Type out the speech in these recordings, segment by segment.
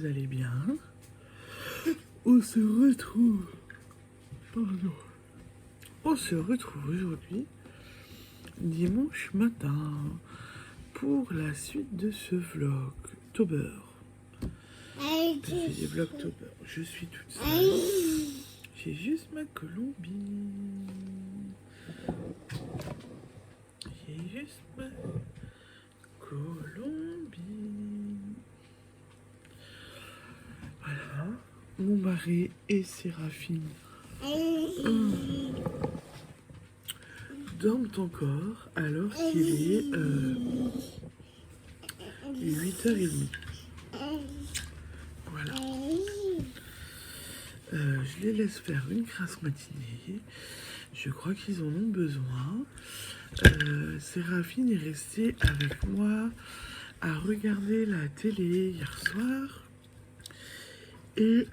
vous allez bien. On se retrouve. Pardon. On se retrouve aujourd'hui, dimanche matin, pour la suite de ce vlog Tober. C'est des vlogs Tober. Je suis toute seule. J'ai juste ma colombine. J'ai juste ma colombine. Voilà. Mon mari et Séraphine dorment encore alors qu'il est 8h30. Voilà. Je les laisse faire une grasse matinée. Je crois qu'ils en ont besoin. Séraphine est restée avec moi à regarder la télé hier soir. Et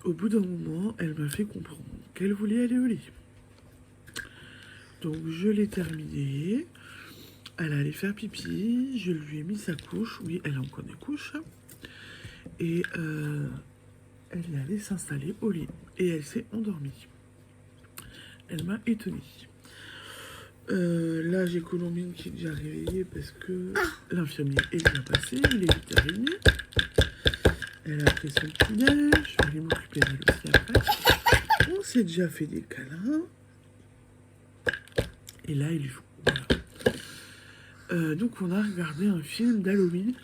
au bout d'un moment, elle m'a fait comprendre qu'elle voulait aller au lit. Donc je l'ai terminé. Elle allait faire pipi. Je lui ai mis sa couche. Oui, elle a encore des couches. Et elle est allée s'installer au lit. Et elle s'est endormie. Elle m'a étonnée. Là, j'ai Colombine qui est déjà réveillée parce que l'infirmier est bien passé. Il est 8h30. Elle a pris son petit-déj. Je vais aller m'occuper d'elle aussi après. On s'est déjà fait des câlins. Et là, il joue. Voilà. Donc, on a regardé un film d'Halloween.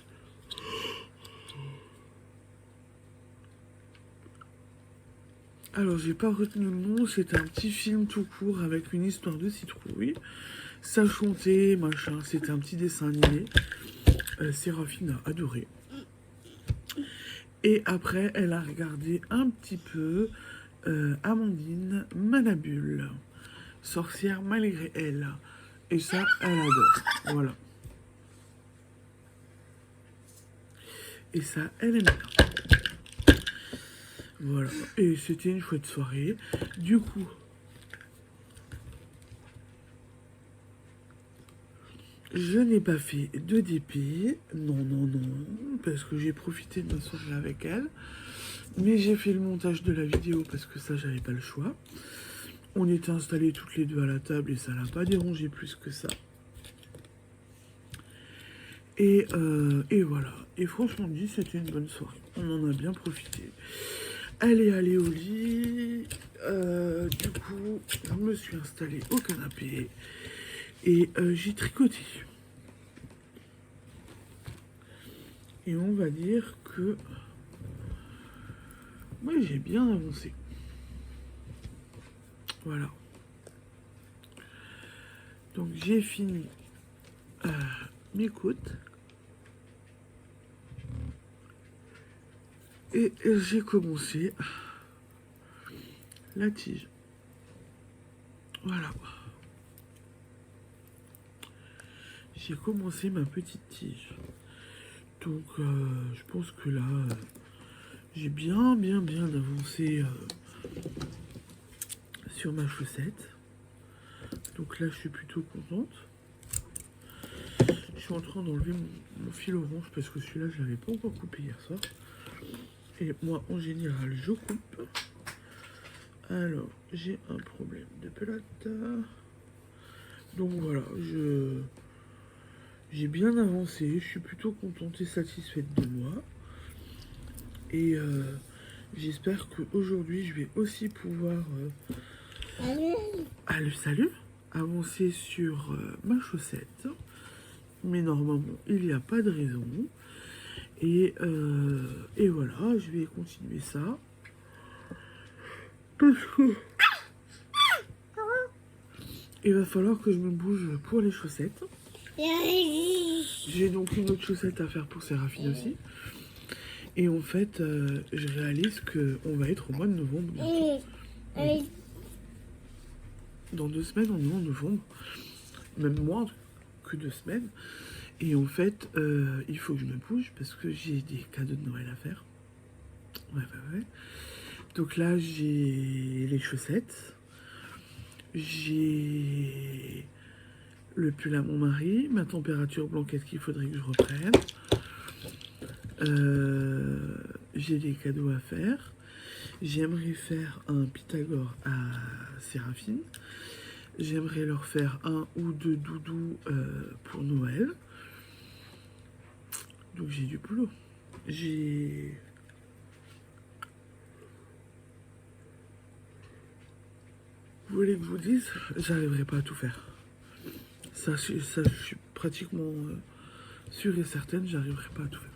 Alors, j'ai pas retenu le nom. C'était un petit film tout court avec une histoire de citrouille. Ça chantait, machin. C'était un petit dessin animé. Séraphine a adoré. Et après, elle a regardé un petit peu Amandine Manabule, sorcière malgré elle. Et ça, elle adore. Voilà. Et ça, elle aime bien. Voilà. Et c'était une chouette soirée. Du coup, je n'ai pas fait de DP. Non, non, non. Parce que j'ai profité de ma soirée avec elle. Mais j'ai fait le montage de la vidéo parce que ça, j'avais pas le choix. On était installés toutes les deux à la table et ça l'a pas dérangé plus que ça. Et voilà. Et franchement dit, c'était une bonne soirée. On en a bien profité. Elle est allée au lit. Du coup, je me suis installée au canapé. Et j'ai tricoté. Et on va dire que moi, j'ai bien avancé. Voilà. Donc, j'ai fini mes côtes. Et j'ai commencé la tige. Voilà. J'ai commencé ma petite tige. Donc, je pense que là, j'ai bien avancé sur ma chaussette. Donc là, je suis plutôt contente. Je suis en train d'enlever mon fil orange parce que celui-là, je l'avais pas encore coupé hier soir. Et moi, en général, je coupe. Alors, j'ai un problème de pelote. Donc voilà, j'ai bien avancé. Je suis plutôt contente et satisfaite de moi. Et j'espère qu'aujourd'hui, je vais aussi pouvoir salut, avancer sur ma chaussette. Mais normalement, il n'y a pas de raison. Et voilà, je vais continuer ça. Parce que il va falloir que je me bouge pour les chaussettes. J'ai donc une autre chaussette à faire pour Séraphine aussi. Et en fait, je réalise qu'on va être au mois de novembre bientôt. Dans 2 semaines, on est en novembre. Même moins que 2 semaines. Et en fait, il faut que je me bouge parce que j'ai des cadeaux de Noël à faire. Ouais. Donc là, j'ai les chaussettes. J'ai le pull à mon mari, ma température blanquette qu'il faudrait que je reprenne. J'ai des cadeaux à faire. J'aimerais faire un Pythagore à Séraphine. J'aimerais leur faire 1 ou 2 doudous pour Noël. Donc j'ai du boulot. Vous voulez que je vous dise, j'arriverai pas à tout faire. Ça je suis pratiquement sûre et certaine, j'arriverai pas à tout faire.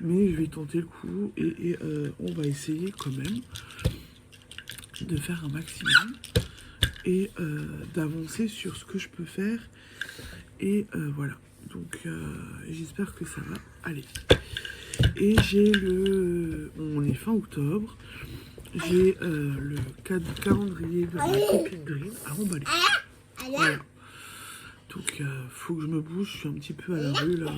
Mais je vais tenter le coup et on va essayer quand même de faire un maximum et d'avancer sur ce que je peux faire. Et voilà. Donc j'espère que ça va aller. Et j'ai on est fin octobre. J'ai le calendrier de ma copine Dream à emballer. Voilà. Donc faut que je me bouge, je suis un petit peu à la rue là.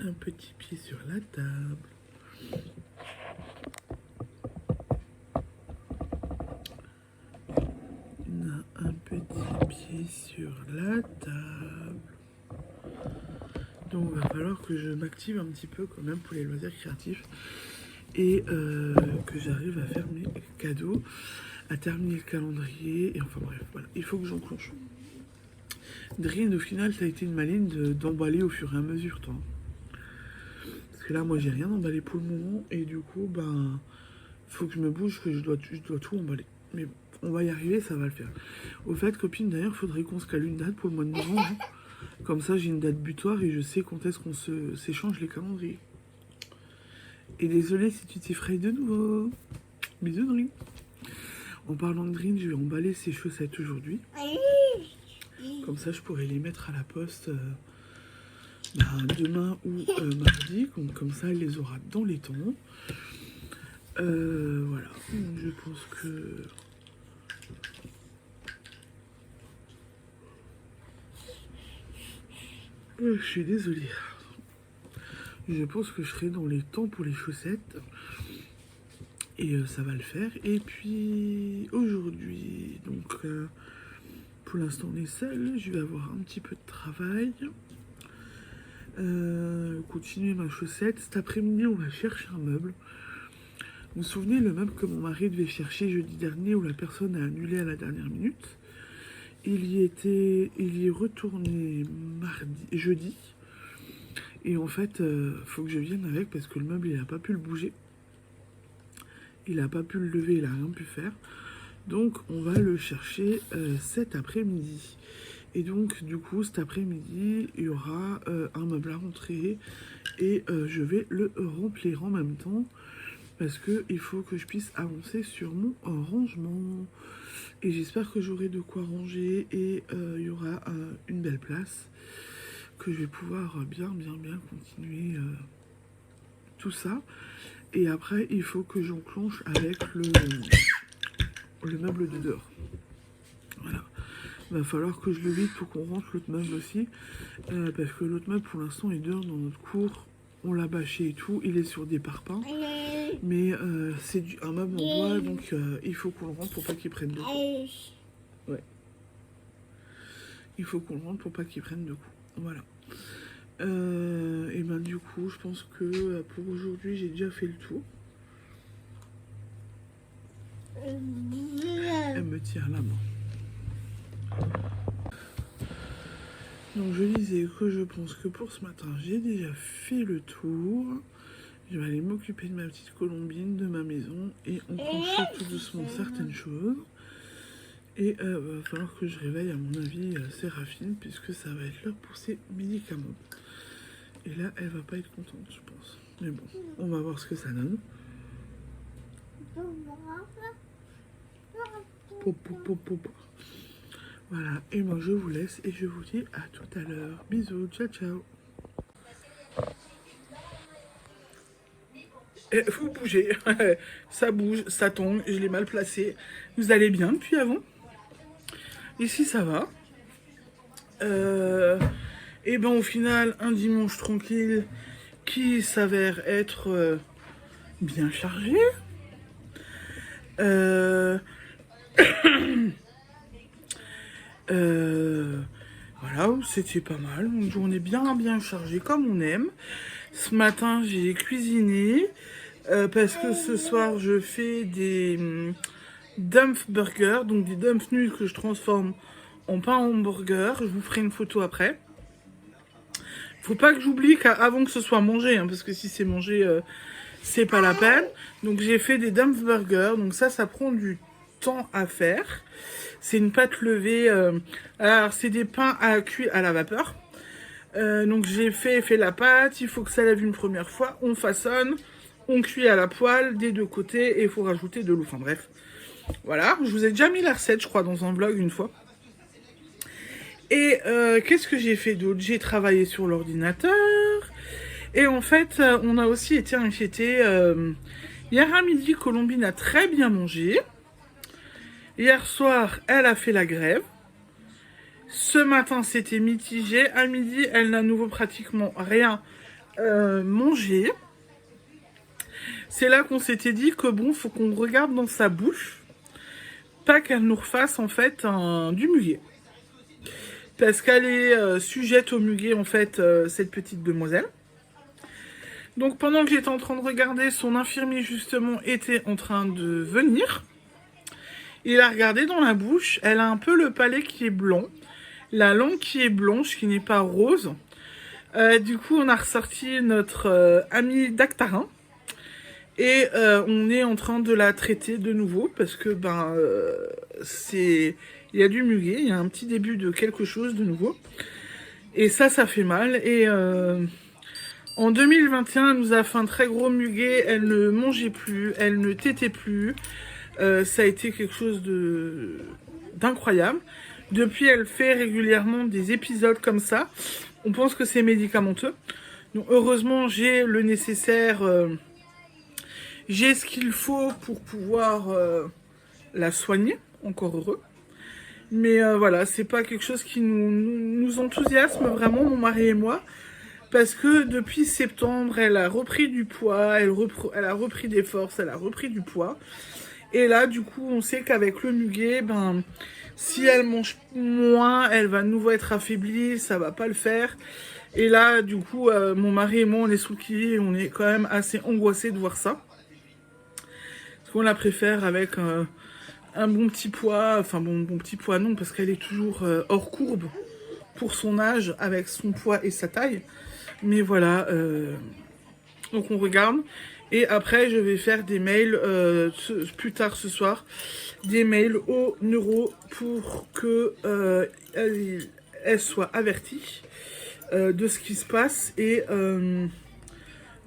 Un petit pied sur la table. Un petit pied sur la table. Donc il va falloir que je m'active un petit peu quand même pour les loisirs créatifs. Et que j'arrive à faire mes cadeaux, à terminer le calendrier. Et enfin bref, voilà, il faut que j'enclenche. Drin, au final, ça a été une maline d'emballer au fur et à mesure, toi. Parce que là, moi, j'ai rien emballé pour le moment. Et du coup, ben, faut que je me bouge, que je dois tout emballer. Mais bon, on va y arriver, ça va le faire. Au fait, copine, d'ailleurs, faudrait qu'on se cale une date pour le mois de novembre. Hein. Comme ça, j'ai une date butoir et je sais quand est-ce qu'on s'échange les calendriers. Et désolé si tu t'effrayes de nouveau. Bisous, Drin. En parlant de Drin, je vais emballer ses chaussettes aujourd'hui. Comme ça, je pourrais les mettre à la poste demain ou mardi. Comme ça, elle les aura dans les temps. Voilà. Donc, je pense que... je suis désolée. Je pense que je serai dans les temps pour les chaussettes. Et ça va le faire. Et puis, aujourd'hui, donc... pour l'instant, on est seul. Je vais avoir un petit peu de travail. Continuer ma chaussette. Cet après-midi, on va chercher un meuble. Vous vous souvenez, le meuble que mon mari devait chercher jeudi dernier où la personne a annulé à la dernière minute. Il y est retourné jeudi. Et en fait, faut que je vienne avec parce que le meuble, il n'a pas pu le bouger. Il n'a pas pu le lever, il n'a rien pu faire. Donc, on va le chercher cet après-midi. Et donc, du coup, cet après-midi, il y aura un meuble à rentrer. Et je vais le remplir en même temps. Parce qu'il faut que je puisse avancer sur mon rangement. Et j'espère que j'aurai de quoi ranger. Et il y aura une belle place. Que je vais pouvoir bien continuer tout ça. Et après, il faut que j'enclenche avec le meuble de dehors. Voilà. Il va falloir que je le vide pour qu'on rentre l'autre meuble aussi. Parce que l'autre meuble, pour l'instant, est dehors dans notre cour. On l'a bâché et tout. Il est sur des parpaings. Mais c'est un meuble en bois, donc il faut qu'on le rentre pour pas qu'il prenne de coups. Ouais. Il faut qu'on le rentre pour pas qu'il prenne de coups. Voilà. Et ben du coup, je pense que pour aujourd'hui, j'ai déjà fait le tour. Elle me tire la main. Donc je disais que je pense que pour ce matin, j'ai déjà fait le tour. Je vais aller m'occuper de ma petite colombine, de ma maison et enclencher tout doucement certaines choses. Et va falloir que je réveille à mon avis Séraphine puisque ça va être l'heure pour ses médicaments. Et là, elle va pas être contente, je pense. Mais bon, on va voir ce que ça donne. Voilà, et moi je vous laisse et je vous dis à tout à l'heure. Bisous, ciao ciao. Et vous bougez, ça bouge, ça tombe, je l'ai mal placé. Vous allez bien depuis avant? Ici ça va. Et ben au final, un dimanche tranquille qui s'avère être bien chargé. Voilà, c'était pas mal. Une journée bien chargée comme on aime. Ce matin, j'ai cuisiné parce que ce soir, je fais des dumpf burgers, donc des dumpf nuls que je transforme en pain hamburger. Je vous ferai une photo après. Faut pas que j'oublie qu'avant que ce soit mangé, hein, parce que si c'est mangé, c'est pas la peine. Donc j'ai fait des dumpf burgers, donc ça prend du temps à faire. C'est une pâte levée, alors c'est des pains à cuire à la vapeur. Donc j'ai fait la pâte, il faut que ça lève une première fois, on façonne, on cuit à la poêle des deux côtés et il faut rajouter de l'eau. Enfin bref, voilà, je vous ai déjà mis la recette je crois dans un vlog une fois. Et qu'est-ce que j'ai fait d'autre? J'ai travaillé sur l'ordinateur et en fait on a aussi été inquiétés. Hier à midi, Colombine a très bien mangé. Hier soir, elle a fait la grève. Ce matin, c'était mitigé. À midi, elle n'a à nouveau pratiquement rien mangé. C'est là qu'on s'était dit que bon, faut qu'on regarde dans sa bouche. Pas qu'elle nous refasse en fait du muguet. Parce qu'elle est sujette au muguet en fait, cette petite demoiselle. Donc pendant que j'étais en train de regarder, son infirmier justement était en train de venir. Il a regardé dans la bouche, elle a un peu le palais qui est blanc, la langue qui est blanche, qui n'est pas rose. Du coup, on a ressorti notre ami Dactarin. Et on est en train de la traiter de nouveau, parce que il y a du muguet, il y a un petit début de quelque chose de nouveau. Et ça fait mal. Et en 2021, elle nous a fait un très gros muguet, elle ne mangeait plus, elle ne tétait plus. Ça a été quelque chose d'incroyable. Depuis, elle fait régulièrement des épisodes comme ça. On pense que c'est médicamenteux. Donc heureusement, j'ai le nécessaire. J'ai ce qu'il faut pour pouvoir la soigner. Encore heureux. Mais voilà, c'est pas quelque chose qui nous enthousiasme vraiment, mon mari et moi. Parce que depuis septembre, elle a repris du poids, elle a repris des forces, elle a repris du poids. Et là, du coup, on sait qu'avec le muguet, si elle mange moins, elle va de nouveau être affaiblie, ça va pas le faire. Et là, du coup, mon mari et moi, on est sous le kiwi et on est quand même assez angoissés de voir ça. Parce qu'on la préfère avec un bon petit poids, enfin bon petit poids non, parce qu'elle est toujours hors courbe pour son âge, avec son poids et sa taille. Mais voilà, donc on regarde. Et après, je vais faire des mails, plus tard ce soir, des mails au neuro pour que elle soit avertie de ce qui se passe et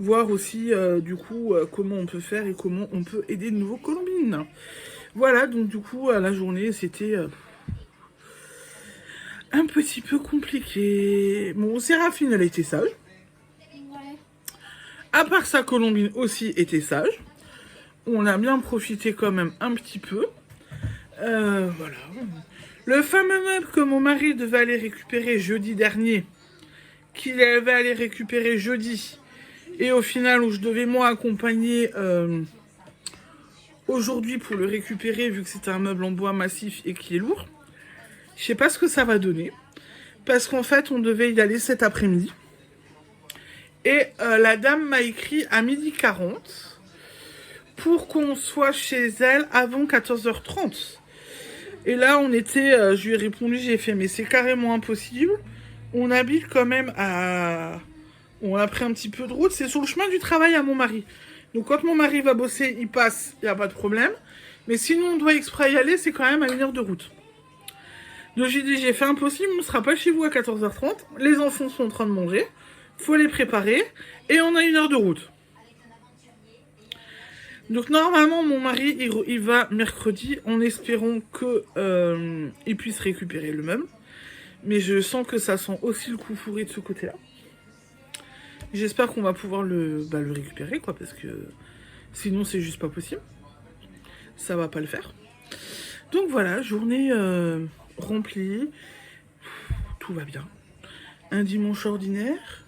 voir aussi, du coup, comment on peut faire et comment on peut aider de nouveau Colombine. Voilà, donc du coup, la journée, c'était un petit peu compliqué. Bon, Séraphine, elle était sage. À part ça, Colombine aussi était sage. On a bien profité quand même un petit peu. Voilà. Le fameux meuble que mon mari devait aller récupérer jeudi dernier, qu'il avait aller récupérer jeudi, et au final où je devais moi accompagner aujourd'hui pour le récupérer, vu que c'est un meuble en bois massif et qui est lourd. Je sais pas ce que ça va donner. Parce qu'en fait, on devait y aller cet après-midi. Et la dame m'a écrit à 12h40 pour qu'on soit chez elle avant 14h30. Et là, on était, je lui ai répondu, j'ai fait, mais c'est carrément impossible. On habite quand même à... On a pris un petit peu de route, c'est sur le chemin du travail à mon mari. Donc quand mon mari va bosser, il passe, il n'y a pas de problème. Mais sinon, on doit exprès y aller, c'est quand même à 1 heure de route. Donc j'ai dit, j'ai fait impossible, on ne sera pas chez vous à 14h30. Les enfants sont en train de manger. Faut les préparer. Et on a 1 heure de route. Donc normalement, mon mari, il va mercredi en espérant qu'il puisse récupérer le meuble. Mais je sens que ça sent aussi le coup fourré de ce côté-là. J'espère qu'on va pouvoir le récupérer, quoi, parce que sinon c'est juste pas possible. Ça va pas le faire. Donc voilà, journée remplie. Tout va bien. Un dimanche ordinaire.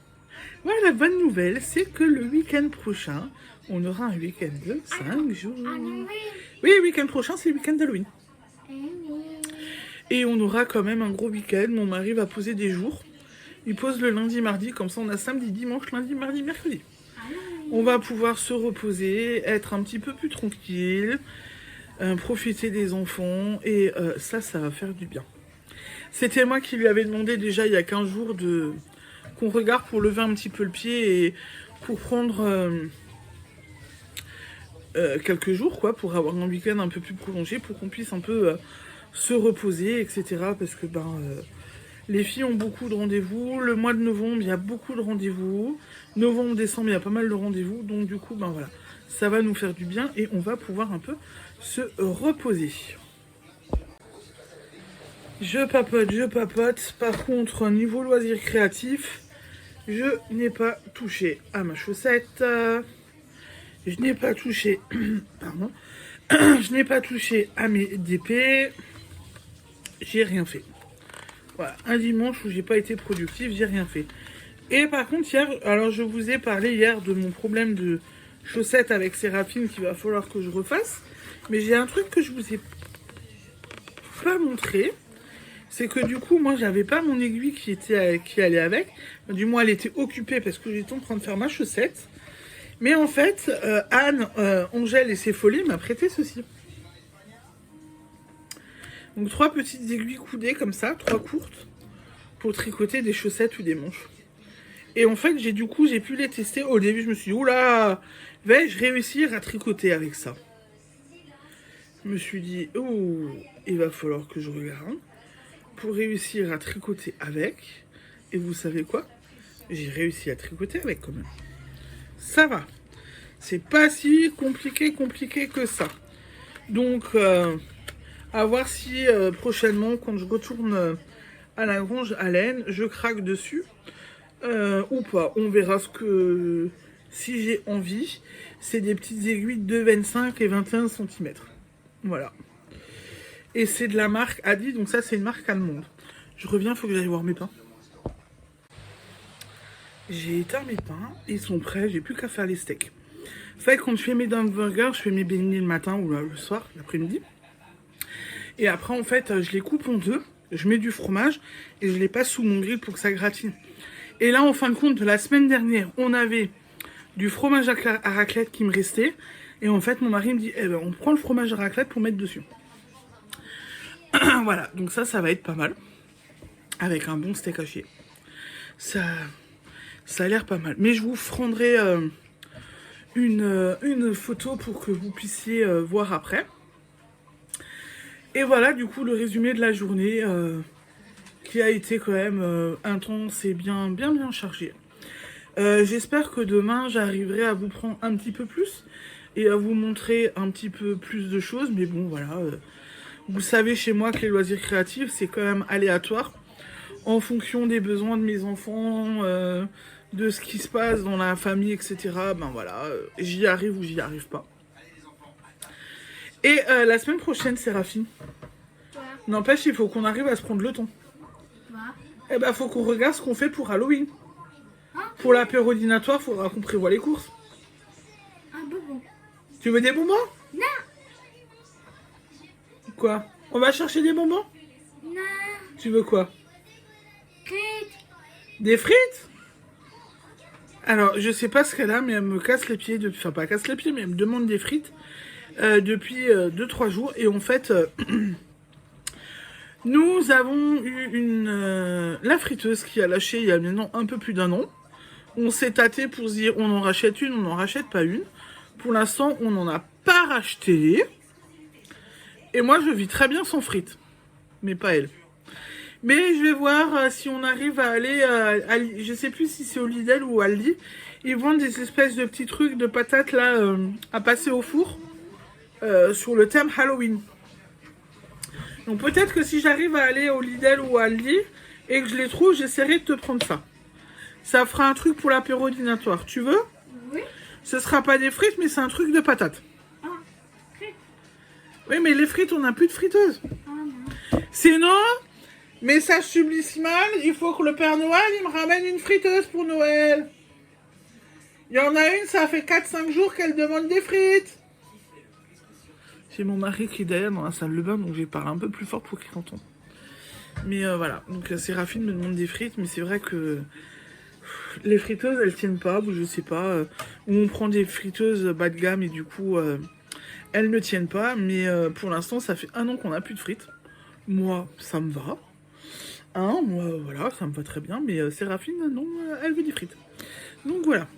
Voilà, la bonne nouvelle, c'est que le week-end prochain, on aura un week-end de 5 jours. Oui, le week-end prochain, c'est le week-end d'Halloween. Et on aura quand même un gros week-end. Mon mari va poser des jours. Il pose le lundi, mardi, comme ça on a samedi, dimanche, lundi, mardi, mercredi. On va pouvoir se reposer, être un petit peu plus tranquille, profiter des enfants, et ça va faire du bien. C'était moi qui lui avais demandé déjà il y a 15 jours qu'on regarde pour lever un petit peu le pied et pour prendre quelques jours, quoi, pour avoir un week-end un peu plus prolongé, pour qu'on puisse un peu se reposer, etc. Parce que les filles ont beaucoup de rendez-vous. Le mois de novembre, il y a beaucoup de rendez-vous. Novembre, décembre, il y a pas mal de rendez-vous. Donc du coup, voilà, ça va nous faire du bien et on va pouvoir un peu se reposer. Je papote. Par contre, niveau loisirs créatifs, je n'ai pas touché à ma chaussette. Je n'ai pas touché... Pardon. Je n'ai pas touché à mes DP. J'ai rien fait. Voilà, un dimanche où j'ai pas été productif, j'ai rien fait. Et par contre, hier, alors je vous ai parlé hier de mon problème de chaussettes avec Séraphine qu'il va falloir que je refasse. Mais j'ai un truc que je vous ai pas montré. C'est que du coup, moi, j'avais pas mon aiguille qui allait avec. Du moins, elle était occupée parce que j'étais en train de faire ma chaussette. Mais en fait, Anne, Angèle et ses folies m'a prêté ceci. Donc 3 petites aiguilles coudées comme ça, 3 courtes, pour tricoter des chaussettes ou des manches. Et en fait, j'ai pu les tester. Au début, je me suis dit, oula, vais-je réussir à tricoter avec ça? Je me suis dit, oh, il va falloir que je regarde pour réussir à tricoter avec. Et vous savez quoi? J'ai réussi à tricoter avec quand même. Ça va. C'est pas si compliqué que ça. Donc, à voir si prochainement, quand je retourne à la grange à laine, je craque dessus ou pas. On verra si j'ai envie. C'est des petites aiguilles de 25 et 21 cm. Voilà. Et c'est de la marque Adi, donc ça c'est une marque allemande. Je reviens, il faut que j'aille voir mes pains. J'ai éteint mes pains, ils sont prêts, j'ai plus qu'à faire les steaks. Fait quand je fais mes burgers, je fais mes beignets le matin ou le soir, l'après-midi. Et après, en fait, je les coupe en deux, je mets du fromage et je les passe sous mon grill pour que ça gratine. Et là, en fin de compte, la semaine dernière, on avait du fromage à raclette qui me restait. Et en fait, mon mari me dit, eh ben, on prend le fromage à raclette pour mettre dessus. Voilà, donc ça va être pas mal. Avec un bon steak haché. Ça a l'air pas mal. Mais je vous prendrai une photo pour que vous puissiez voir après. Et voilà, du coup, le résumé de la journée qui a été quand même intense et bien chargé. J'espère que demain, j'arriverai à vous prendre un petit peu plus et à vous montrer un petit peu plus de choses. Mais bon, voilà. Vous savez chez moi que les loisirs créatifs, c'est quand même aléatoire. En fonction des besoins de mes enfants, de ce qui se passe dans la famille, etc. Ben voilà, j'y arrive ou j'y arrive pas. Et la semaine prochaine, Séraphine. Ouais. N'empêche, il faut qu'on arrive à se prendre le temps. Ouais. Eh ben, faut qu'on regarde ce qu'on fait pour Halloween. Pour l'apérodinatoire, il faudra qu'on prévoie les courses. Un bonbon. Tu veux des bonbons? Non. Quoi? On va chercher des bonbons? Non. Tu veux quoi? Frites. Des frites? Alors, je sais pas ce qu'elle a, mais elle me casse les pieds. Enfin, pas casse les pieds, mais elle me demande des frites depuis 2-3 jours. Et en fait, nous avons eu la friteuse qui a lâché il y a maintenant un peu plus d'1 an. On s'est tâté pour se dire on en rachète une, on n'en rachète pas une. Pour l'instant, on n'en a pas racheté. Et moi, je vis très bien sans frites. Mais pas elle. Mais je vais voir si on arrive à aller... je sais plus si c'est au Lidl ou à Aldi. Ils vendent des espèces de petits trucs de patates là à passer au four. Sur le thème Halloween. Donc peut-être que si j'arrive à aller au Lidl ou à Aldi et que je les trouve, j'essaierai de te prendre ça. Ça fera un truc pour l'apérodinatoire. Tu veux? Oui. Ce sera pas des frites, mais c'est un truc de patates. Ah, frites. Oui, mais les frites, on n'a plus de friteuse. Ah non. Sinon, message subliminal, il faut que le Père Noël, il me ramène une friteuse pour Noël. Il y en a une, ça fait 4-5 jours qu'elle demande des frites. J'ai mon mari qui est derrière dans la salle de bain, donc je vais parler un peu plus fort pour qu'il entende. Mais voilà, donc Séraphine me demande des frites, mais c'est vrai que les friteuses, elles tiennent pas, ou je sais pas, ou on prend des friteuses bas de gamme et du coup, elles ne tiennent pas, mais pour l'instant, ça fait 1 an qu'on n'a plus de frites. Moi, ça me va. Hein, moi, voilà, ça me va très bien, mais Séraphine, non, elle veut des frites. Donc voilà.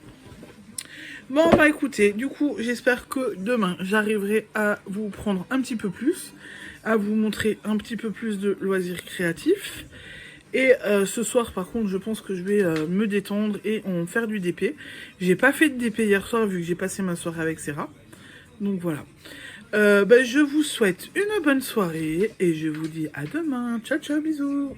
Bon, bah écoutez, du coup, j'espère que demain, j'arriverai à vous prendre un petit peu plus, à vous montrer un petit peu plus de loisirs créatifs. Et ce soir, par contre, je pense que je vais me détendre et en faire du DP. J'ai pas fait de DP hier soir, vu que j'ai passé ma soirée avec Sarah. Donc voilà. Bah, je vous souhaite une bonne soirée et je vous dis à demain. Ciao, ciao, bisous.